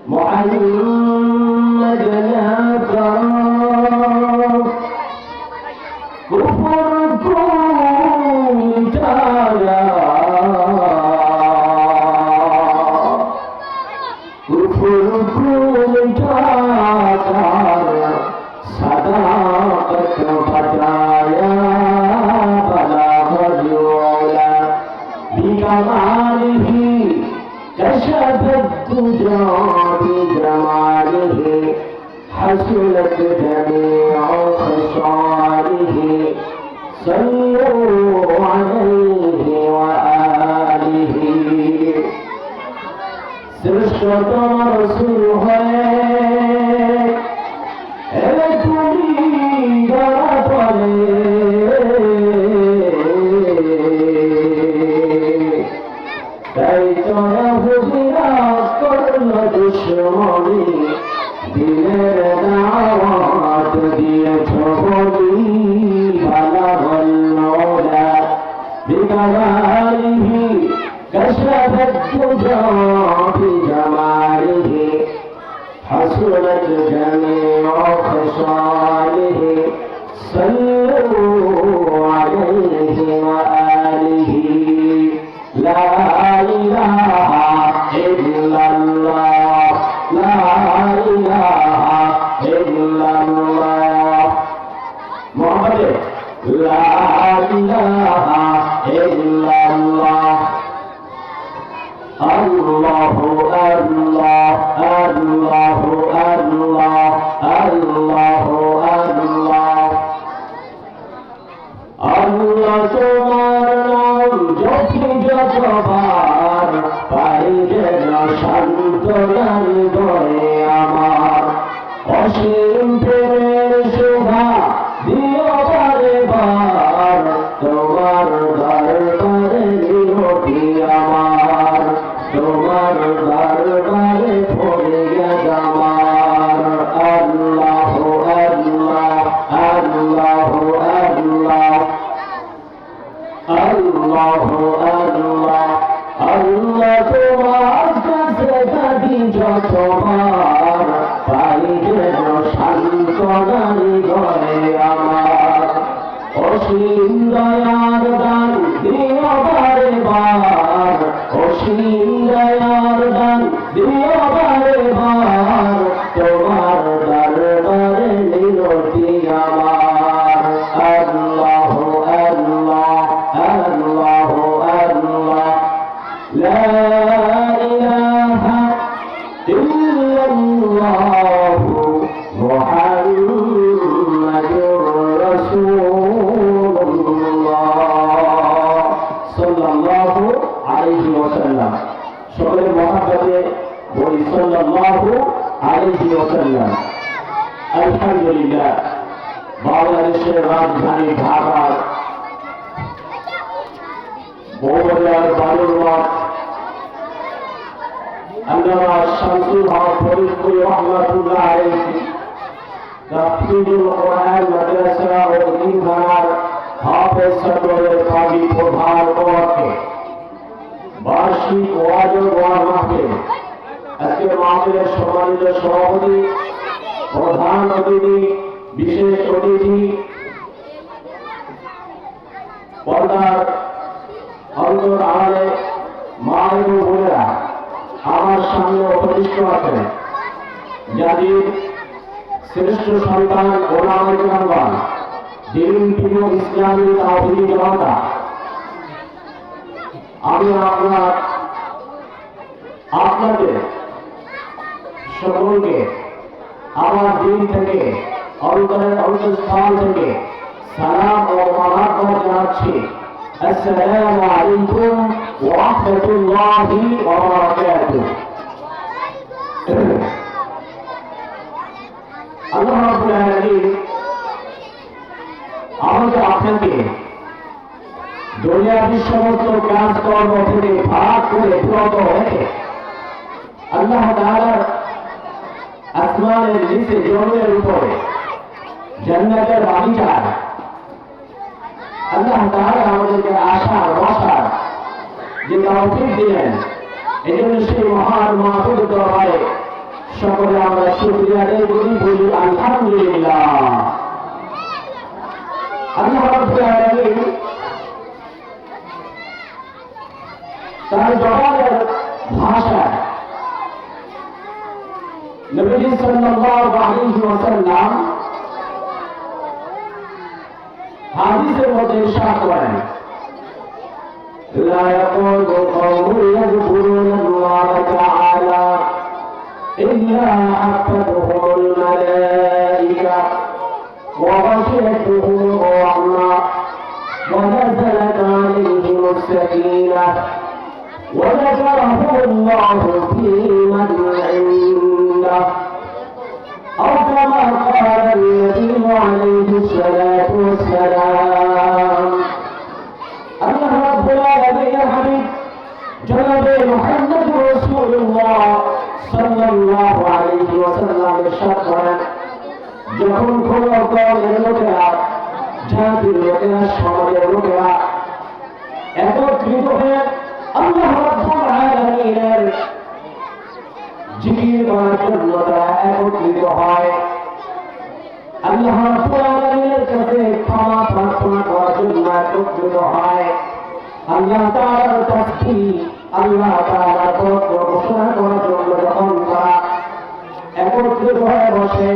محمد لا ترى كفركم تعالى كفركم تعالى صداقة فتايا بلغ العلا بكماله كشف الدجى بجماله حسنت جميع خصاله صلوا عليه وآله শ্রেষ্ঠতম রাসূল হয়ে এলে তুমি ধরা পড়ে তাই তোরা হুজুরা করল দুশ্মনী দিনের দাওয়াত দিয়েছ বলি ভালা বলল না বিকালিহি كشف الدجى بجماله حسنت جميع خصاله صلوا عليه وآله لا إله إلا الله لا إله إلا الله محمد لا إله إلا الله الله الله الله الله الله الله আল্লাহ তোমার নাম জপি যতবার পাই যেন শান্তনার দরে আমার অসীম প্রেমের শোভা দিও বারে বার তোমার দরবারে নিরতি আমার তোমার দরবারে পড়ে আমার আল্লাহ আল্লাহ আল্লাহ আল্লাহ আল্লাহ আল্লাহ আল্লাহ তোমার কাছে কাঁদি যতবার পাই যেন শান্তনার ঘরে আমার অসীম দয়ার দান দিও বারে বার অসীম দয়ার দান দিও বারে বার তোমার দরবারে নিরতি আমার আল্লাহ আল্লাহ আল্লাহ আল্লাহ লা ইলাহা ইল্লাল্লাহ মুহাম্মাদুর রাসূলুল্লাহ সাল্লাল্লাহু আলাইহি ওয়াসাল্লাম সকলের মহাব্বতে বলি সাল্লাল্লাহু আলাইহি ওয়াসাল্লাম আলহামদুলিল্লাহ বাংলাদেশের রাজধানী ঢাকার বৌবাজার বালুরমাঠ আল্লামা শামসুল হক ফরিদপুর রহমাতুল্লাহ আলাইহি তাফসীরুল কোরআন মাদ্রাসা ও দিনখানার হাফেজ ছাত্রদের কাজী প্রধান ওয়াকে বার্ষিক ওয়াজ ও দোয়া মাহফিল আজকের মাহফিলের সম্মানিত সভাপতি প্রধান অতিথি বিশেষ অতিথি পর্দার অন্তর আড়ালে মা এবং বোনেরা আমার সামনে উপবিষ্ট আছেন জাতির শ্রেষ্ঠ সন্তান ওলামায়ে কেরামগণ দিন প্রিয় ইসলামী তাওহীদি জনতা আমি আপনাদের সকলকে আমার দিন থেকে অন্তরের অন্তঃস্থল থেকে সালাম ও মোবারকবাদ জানাচ্ছি আসসালামু আলাইকুম ওয়া রাহমাতুল্লাহি ওয়া বারাকাতুহু আল্লাহ রাব্বুল আলামিন আমাদের আপনাকে দুনিয়ার সমস্ত কাজকর্ম থেকে ভাগ করে বিরত হয়ে আল্লাহ তাআলার আসমানের নিচে জমিনের উপরে জান্নাতের বাগিচায় আল্লাহ তাআলা আমাদেরকে আশার বসার যে তৌফিক দিলেন, এজন্য সেই মহান মাহবুব দরবারে সকলে আমরা শুকরিয়া আদায় করি, বলি আলহামদুলিল্লাহ। আল্লাহ রাব্বুল আলামিন তার জবানের ভাষায় নবীজি সাল্লাল্লাহু আলাইহি ওয়াসাল্লাম হাদিসের মধ্যে ইরশাদ করেন, লা ইয়াকুলু কওমুন ইয়াযকুরুনা আল্লাহ তাআলা ইল্লা হাফাতুহুমুল মালায়েকা ওয়া গাশিয়াতুহুমুর রাহমাহ ওয়া নাযালাত আলাইহিmus সাকিনাহ ওয়া যাকারাহুমুল্লাহু ফী মান ইনদাহ أو كما قال النبي عليه الصلاة والسلام الله رب العالمين حبيب جناب محمد رسول الله صلى الله عليه وسلم ارشاد করেন, যখন কোন কওমের লোকেরা, জাতির লোকেরা, সমাজের লোকেরা একত্রিত হয়ে আল্লাহ রাব্বুল আলামিনের জিকির করার জন্য তারা একত্রিত হয়, আল্লাহ রাব্বুল আলামিনের কাছে ক্ষমা প্রার্থনা করার জন্য একত্রিত হয়, আল্লাহ তাআলার তাসবিহ, আল্লাহ তাআলার পবিত্র ঘোষণা করার জন্য যখন তারা একত্রিত হয়ে বসে,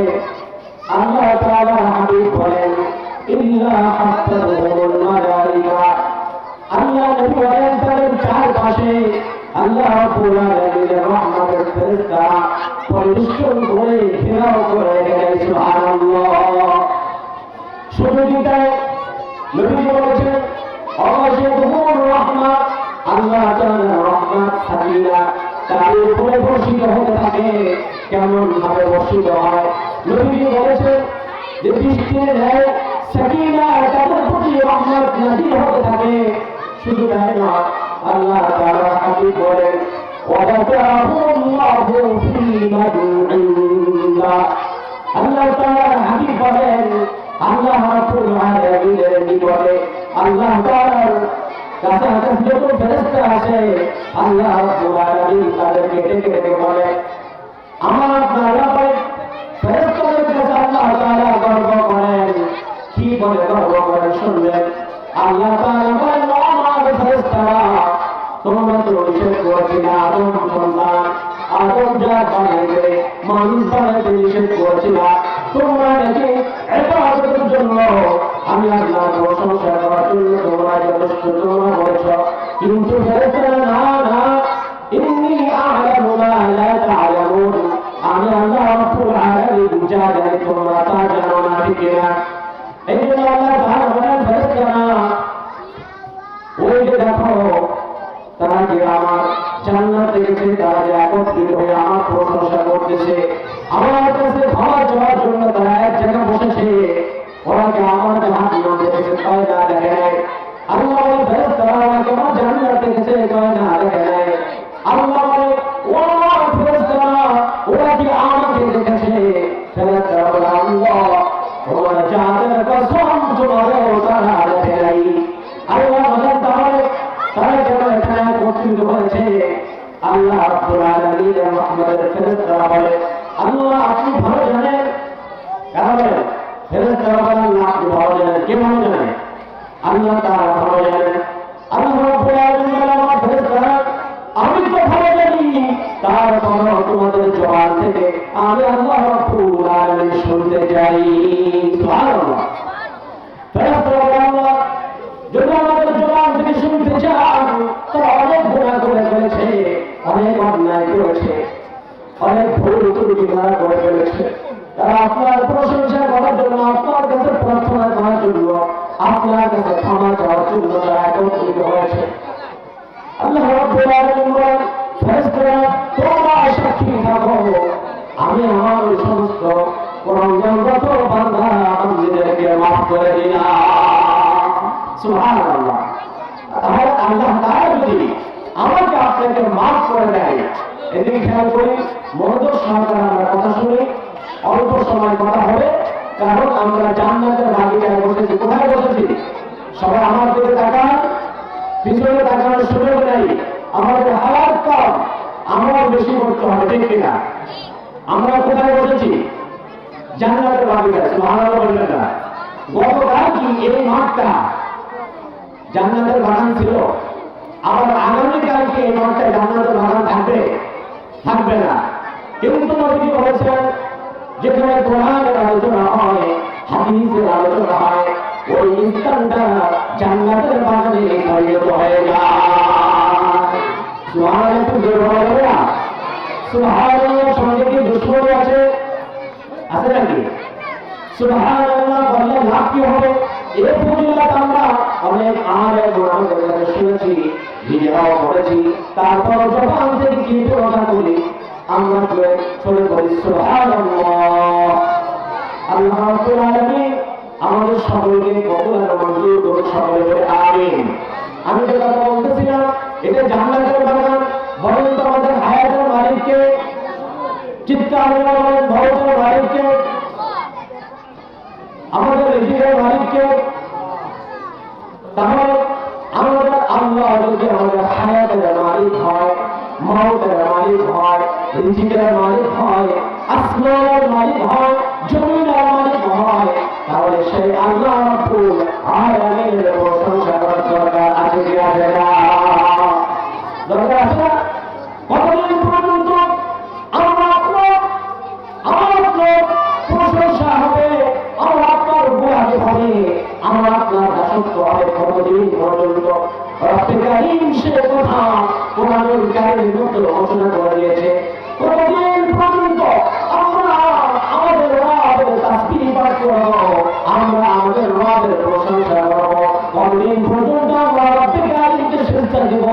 আল্লাহ তাআলার হাবিব বলেন, ইল্লা হাফাতুহুমুল মালায়েকা, আল্লাহ নবী বলেন তাদের চারপাশে আল্লাহ রাব্বুল আলামিনের রহমতের ফেরেশতারা পরিবেষ্টন করে ঘেরাও করে রেখেছে। সুবহানাল্লাহ। শুধু কি তাই, নবী বলেছেন অগাশিয়াতুহুমুর রাহমাহ, আল্লাহ তাআলার রহমত সাকিনা তাদের উপরে বর্ষিত হতে থাকে। কেমন ভাবে বর্ষিত হয়? নবী বলেছেন যে বৃষ্টির ন্যায় সাকিনা তাদের প্রতি রহমত নাযিল হতে থাকে। শুধু তাই নয়, আল্লাহ তাআলা হাবিব বলেন ওয়াদাকাহুল্লাহু ফী মান ইনদাহ, আল্লাহ তাআলা হাবিব বলেন আল্লাহ রাব্বুল আলামিনের নিকটে আল্লাহ তাআলার কাছাকাছি যত ফেরেশতা আছে, আল্লাহ রাব্বুল আলামিন তাদেরকে ডেকে ডেকে বলে, আমার আপনার ব্যাপারে ফেরেশতাদের কাছে আল্লাহ তাআলা গর্ব করেন। কি বলে গর্ব করেন শুনবেন। আল্লাহ তাআলা বলেন, আমার ফেরেশতারা তোমরা তো নিষেধ করেছিলে আদম সন্তান, আদম যা বানাইবে মানুষ বানাইতে নিষেধ করেছিল, তোমরা নাকি ইবাদতের জন্য আমি আল্লাহর প্রশংসা করার জন্য তোমরা যথেষ্ট তোমরা বলেছ। কিন্তু ফেরেশতারা না না, ইন্নী আ'লামু মা লা তা'লামুন, আমি আল্লাহ রাব্বুল আলামিন যা জানি তোমরা তা জানো না, ঠিক না? এই জন্য আল্লাহ তাআলা বলেন ফেরেশতারা ওই যে দেখো তারা যে আমার জান্নাতে গেছে, তারা যে একত্রিত হয়ে আমার প্রশংসা করতেছে, আমার কাছে ক্ষমা চাওয়ার জন্য তারা এক জায়গায় বসেছে, ওরা কি আমার জাহান্নাম দেখেছে? কয় না, দেখে নাই। আল্লাহ বলে ফেরেশতারা আমাকে আমার জান্নাতে গেছে, কয় না, দেখে নাই। আল্লাহ বলে ও ফেরেশতারা ওরা কি আমাকে দেখেছে? ফেরেশতারা বলে আল্লাহ তোমার জানের কসম তোমারও তারা দেখে নাই। আল্লাহ বলেন তাহলে তারা যেন এখানে একত্রিত হয়েছে, আল্লাহ রাব্বুল আলামিনের রহমতের ফেরেশতারা বলে আল্লাহ আপনি ভালো জানেন। কারা বলেন? ফেরেশতারা বলেন আল্লাহ আপনি ভালো জানেন। কে ভালো জানেন? আল্লাহ তাআলা ভালো জানেন। আল্লাহ রাব্বুল আলামিন বলেন আমার ফেরেশতারা আমি তো ভালো জানি, তারপরও তোমাদের জবান থেকে আমি আল্লাহ রাব্বুল আলামিন শুনতে চাই। সুবহানাল্লাহ। ফেরেশতারা বলেন আল্লাহ যদি আমাদের জবান থেকে শুনতে চান, তারা অনেক গুনাহ করে ফেলেছে, অনেক অন্যায় করেছে, অনেক ভুল ত্রুটি তারা করে ফেলেছে। তারা আপনার প্রশংসা করার জন্য, আপনার কাছে প্রার্থনা করার জন্য, আপনার কাছে ক্ষমা চাওয়ার জন্য তারা একত্রিত হয়েছে। আল্লাহ রাব্বুল আলামিন বলেন ফেরেশতারা তোমরা সাক্ষী থাকো, আমি আমার সমস্ত গুনাহগার বান্দা বান্দীদেরকে মাফ করে দিলাম। সুবহানাল্লাহ। তাহলে আল্লাহ তাআলা যদি আমাকে আপনাকে মাফ করে দেয়, এদিকে খেয়াল করি, মনোযোগ সহকারে আমরা কথা শুনি, অল্প সময় কথা হবে, কারণ আমরা জান্নাতের ভাগিদার বসেছি। কোথায় বসেছি? সবাই আমার দিকে তাকান, পিছনে তাকানোর সুযোগ নেই। আমাদের হালাত কম, আমল বেশি করতে হবে, ঠিক কিনা? আমরা কোথায় বসেছি? জান্নাতের বাগিচায়। সুবহানাল্লাহ বলবেন না? গতকাল কি এই মাঠটা জান্নাতের বাগান ছিল? আবার আগামীকালকে এই মাঠটা জান্নাতের বাগান থাকবে? থাকবে না। কিন্তু নবী বলেছেন যেখানে কোরআনের আলোচনা হয়, হাদিসের আলোচনা হয়, ওই স্থানটা জান্নাতের বাগানে পরিণত হয়ে যায়। সুবহানাল্লাহ, একটু জোরে বলবেন না? সুবহানাল্লাহ সঙ্গে কি দুশ্মনী আছে? আছে নাকি? সুবহানাল্লাহ বললে লাভ কি হবে? এই ফজিলত আমরা অনেক আলেম ওলামাদের কাছে শুনেছি, নিজেরাও পড়েছি। তারপর জবান থেকে কি কথা বলি আমরা চলে বলি সুবহানাল্লাহ। আল্লাহ রাব্বুল আলামিন আমাদের সকলকে কবুল আর মঞ্জুর করুন, সকলে বলে আমিন। আমি যে কথা বলতেছিলাম এটা জান্নাতের বাগান। বলেন তো আমাদের হায়াতের মালিককে? চিৎকার করে বলেন ভরতের মালিককে? আমাদের রিজিকের মালিককে? তাহলে আমাদের আল্লাহ যদি আমাদের হায়াতের মালিক হয়, মওতের মালিক হয়, রিজিকের মালিক হয়, আসমানের মালিক হয়, জমিনের মালিক হয়, তাহলে সেই আল্লাহ রাব্বুল আলামিনের প্রশংসা করার দরকার আছে কি আছে না? দরকার আছে না? কতদিন পর্যন্ত আমরা আপনার প্রশংসা হবে, আমরা আপনার গুণাতে হবে, আমরা আপনার দাসত্ব হবে কতদিন পর্যন্ত? রব্বুল কারীম সে কথা কোরআনুল কারীমের মধ্যে ঘোষণা করে দিয়েছে। কতদিন পর্যন্ত আমরা আমাদের রবের তাসবিহ পাঠ করব, আমরা আমাদের রবের প্রশংসা করব, কতদিন পর্যন্ত আমরা রব্বুল কারীমকে সিজদা দেব,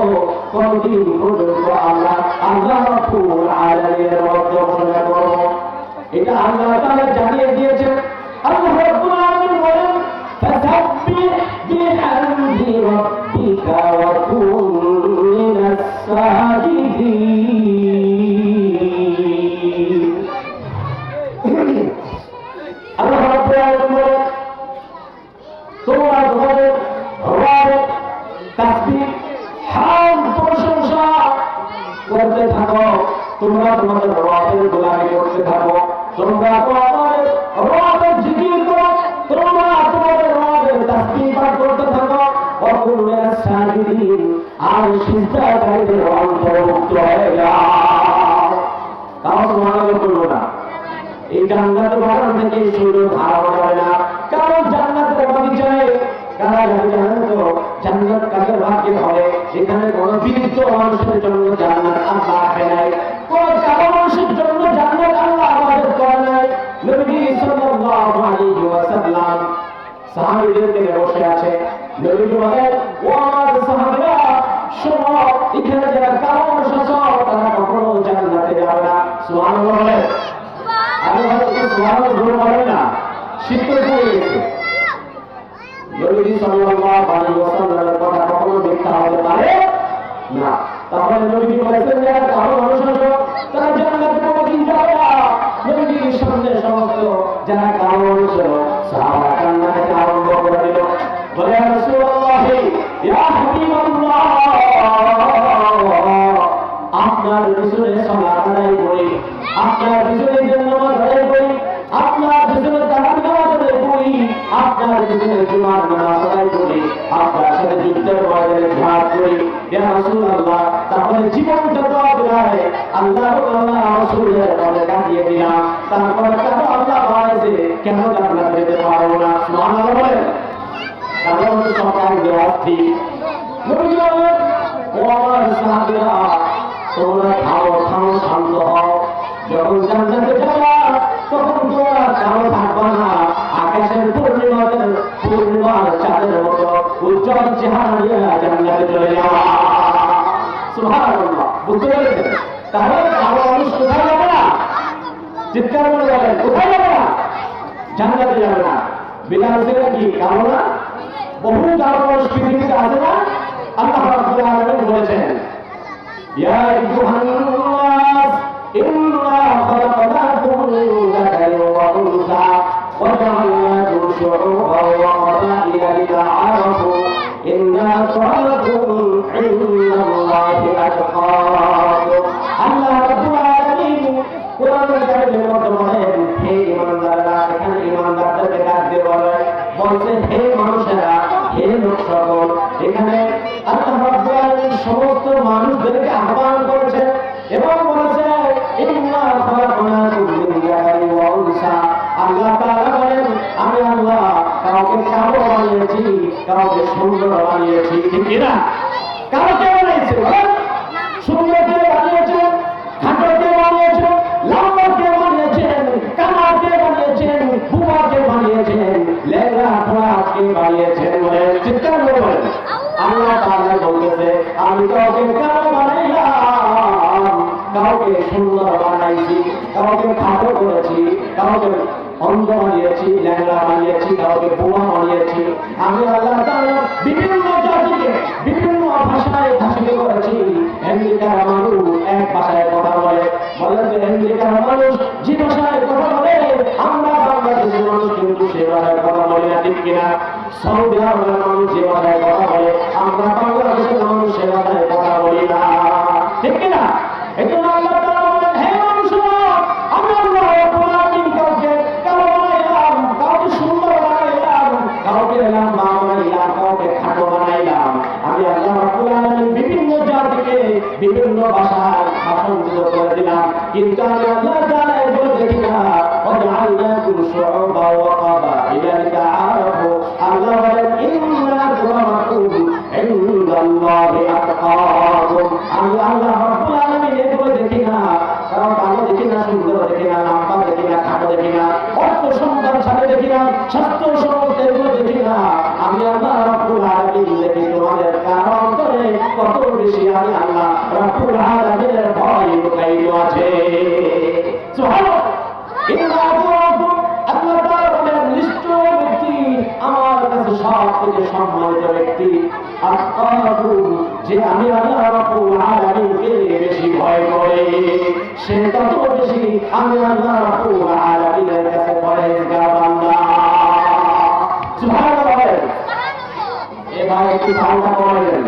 কতদিন পর্যন্ত আমরা আল্লাহ রাব্বুল আলামিনের মধ্যে ঘোষণা করব। এটা আল্লাহ তাআলা জানিয়ে দিয়েছেন। আল্লাহ রাব্বুল আলামিন বলেন ফাসাব্বিহ বিহামদি রাব্বিকা ওয়া কুন মিনাস সাজিদিন। আল্লাহ রাব্বুল আলামিন বলেন তোমরা তোমাদের রবের তাসবিহ হামদ প্রশংসা করতে থাকো, তোমরা তোমাদের রবের গোলামি করতে থাকো, তোমরা তোমাদের রবের জিকির করো, তোমরা তোমাদের রবের তাসবিহ পাঠ করতে থাকো। ওয়াকুন মিনাস সাজিদিন, আর সিজদাকারীদের অন্তর্ভুক্ত হয়ে যাও। তাও সুবহানাল্লাহ বলবো না? এই জান্নাতের বাগান থেকে শুরু ধারণা যাবে না, কারণ জান্নাতের বাগিচায় কারা যাবে জানেন তো? জান্নাত কাদের ভাগ্যে হবে? এখানে কোন বৃদ্ধ মানুষের জন্য জান্নাত আল্লাহ রাখে নাই, কোন কালো মানুষের জন্য জান্নাত আল্লাহ আমাদের করে নাই। নবী সাল্লাল্লাহু আলাইহি ওয়াসাল্লাম সাহাবীদেরকে বসে আছে, নবী বলেন ও আমার সাহাবীরা শোনো, এখানে যারা কালো মানুষ আছে তারা কখনো জান্নাতে যাবে না। সুবহানাল্লাহ বলেন। আমি হয়তো সুবহানাল্লাহ বলেন না, শীত পড়ে গেছে। নবী সাল্লাল্লাহু আলাইহি ওয়াসাল্লামের কথা কখনো মিথ্যা হতে পারে না। তাহলে নবী বলেছেন যারা কালো মানুষ আছে তারা জান্নাতে কোনোদিন যাবে না। নবীর সামনে সমস্ত যারা কালো মানুষ ছিল সাহাবা কান্না করতে আরম্ভ করে দিল, বলে ইয়া রাসূলুল্লাহ, ইয়া হাবিবাল্লাহ, আপনার পিছনে সালাত আদায় করি, আপনার পিছনে নামাজ আদায় করি, আপনার পিছনে তাকবীর নামাজ আদায় করি, আপনার পিছনে জুমার নামাজ আদায় করি, আপনার সাথে যুদ্ধের ময়দানে জিহাদ করি। ইয়া রাসূলুল্লাহ, তাহলে জীবনটা তো আপনার আল্লাহ রাসূলের পথে কাটিয়ে দিলাম, তারপরে কেন আল্লাহ বলেছে কেন জান্নাতে যেতে পারবো না? সুবহানাল্লাহ বলেন। কারণ সকাল দেওয়াচ্ছি নবী বলেন ও আমার সাহাবীরা তোমরা খাও খাও শান্ত হও, যখন জান্নাতে যাবা তখন তোমরা কালো থাকবা না, আকাশের পূর্ণিমার চাঁদের মতো উজ্জ্বল চেহারা নিয়ে জান্নাতে চলে যাওয়া। সুবহানাল্লাহ, বুঝতে পেরেছেন? তাহলে কালো মানুষ কোথায় যাবে না? চিৎকার করে বলেন, কোথায় যাবে না? জান্নাতে যাবে না। বিলাল ছিলেন কি কালো না? বহু কালো মানুষ পৃথিবীতে আছে না? আল্লাহ রাব্বুল আলামিন বলেছেন ইয়া আইয়ুহান নাস ইন্না খালাকনাকুম মিন যাকারিন ওয়া উনসা ওয়া জাআলনাকুম শুউআন ওয়া ক্বাবাইলা লিতাআরাফু ইন্না আক্রামাকুম ইনদাল্লাহি আতকাকুম। আল্লাহ রাব্বুল আলামিন কোরআনের কারিমে কাউকে সুন্দর বানিয়েছি, ঠিক কিনা? কাউকে বানিয়েছে বলেন? সুন্দরকে বানিয়েছেন, খাটোকে বানিয়েছেন, লম্বাকে বানিয়েছেন, কামাকে বানিয়েছেন, বুমাকে বানিয়েছেন, লেগা খোলাকে বানিয়েছেন। বলেন চিৎকার করে বলেন। আল্লাহ তাআলা বলতেছে আমি কাউকে কালো বানাইলাম, কাউকে সুন্দর বানাইছি, কাউকে খাটো করেছি, কাউকে অন্ধ বানিয়েছি, ল্যাংড়া বানিয়েছি, কাউকে বোমা বানিয়েছি। আমি আল্লাহ তাআলা বিভিন্ন জাতিকে বিভিন্ন ভাষায় ভাষিত করেছি। আমেরিকার মানুষ এক ভাষায় কথা বলে, বলেন যে আমেরিকার মানুষ যে ভাষায় কথা বলে আমরা বাংলাদেশের মানুষ কিন্তু সে ভাষায় কথা বলি না, ঠিক কিনা? সৌদি আরবের মানুষ যে ভাষায় কথা বলে আমরা বাংলাদেশের মানুষ সে ভাষায় কথা বলি না, ঠিক কিনা? এই জন্য আল্লাহ তাআলা বলেন হে মানুষরা, আমি আল্লাহ রাব্বুল আলামিন কাউকে কালো বানাইলাম, কাউকে সুন্দর বানাইলাম, কাউকে লম্বা বানাইলাম, কাউকে খাটো বানাইলাম। আমি আল্লাহ রাব্বুল আলামিন বিভিন্ন জাতিকে বিভিন্ন ভাষায় ভাষান্তর করে দিলাম, কিন্তু আমি আল্লাহ তাআলা বলে দেখি না ওয়াজআলনাকুম শুউবা ওয়া কাবাইলা লিতাআরাফু। আল্লাহ বলেন ইন্না আক্রামাকুম ইনদাল্লাহি আতকাকুম। আমি আল্লাহ রাব্বুল আলামিন এগুলো দেখি না, কারণ ভালো দেখি না, সুন্দর দেখি না, লম্বা দেখি না, খাটো দেখি না, অর্থ সম্পদ দেখি না, স্বাস্থ্য সম্পদ এগুলো দেখি না। আমি আল্লাহ রাব্বুল আলামিন দেখি তোমাদের কার অন্তরে কত বেশি আমি আল্লাহ রাব্বুল আলামিনের ভয় লুকায়িত আছে। সুবহানাল্লাহ। ইন্না আক্রামাকুম, আল্লাহ তাআলা বলেন নিশ্চয় ব্যক্তি আমার কাছে সবথেকে সম্মানিত ব্যক্তি আতকাকুম, যে আমি আল্লাহ রাব্বুল আলামিনকে বেশি ভয় করে সে তত বেশি আমি আল্লাহ রাব্বুল আলামিনের কাছে পরহেজগার বান্দা। সুবহানাল্লাহ। এবার একটু ঠান্ডা করেন।